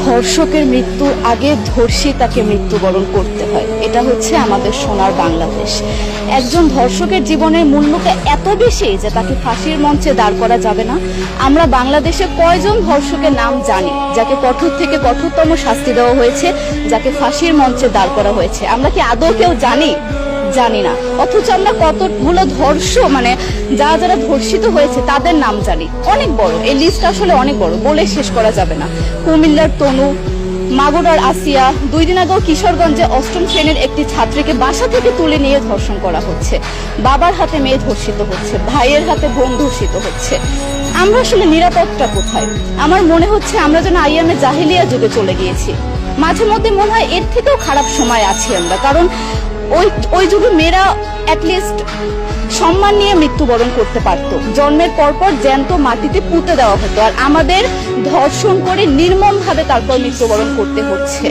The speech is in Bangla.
ধর্ষকের মৃত্যুর আগে ধর্ষী তাকে মৃত্যুবরণ করতে হয়। এটা হচ্ছে আমাদের সোনার বাংলাদেশ। একজন ধর্ষকের জীবনের মূল্যটা এত বেশি যে তাকে ফাঁসির মঞ্চে দাঁড় করা যাবে না। আমরা বাংলাদেশে কয়জন ধর্ষকের নাম জানি যাকে কঠোর থেকে কঠোরতম শাস্তি দেওয়া হয়েছে, যাকে ফাঁসির মঞ্চে দাঁড় করা হয়েছে? আমরা কি আদৌ কেউ জানি না। অথচ আমরা কতগুলো যারা ধর্ষিত হয়েছে তাদের নাম জানি। অনেক বড় এই লিস্ট, আসলে অনেক বড়, বলে শেষ করা যাবে না। কুমিল্লার তনু, মাগুরার আসিয়া, 2 দিন আগেও কিশোরগঞ্জে 8ম শ্রেণীর একটি ছাত্রীকে বাসা থেকে তুলে নিয়ে ধর্ষণ করা হচ্ছে। বাবার হাতে মেয়ে ধর্ষিত হচ্ছে, ভাইয়ের হাতে বোন ধর্ষিত হচ্ছে। আমরা আসলে নিরাপদটা কোথায়? আমার মনে হচ্ছে আমরা যেন আইয়ামে জাহিলিয়া যুগে চলে গিয়েছি। মাঝে মধ্যে মনে হয় এর থেকেও খারাপ সময় আছি আমরা, কারণ ওই যুগে মেয়েরা অ্যাটলিস্ট সম্মান নিয়ে মৃত্যুবরণ করতে পারত। জন্মের পরপর জ্যান্ত মাটিতে পুঁতে দেওয়া হতো, আর আমাদের ধর্ষণ করে নির্মমভাবে তারপর মৃত্যুবরণ করতে হচ্ছে।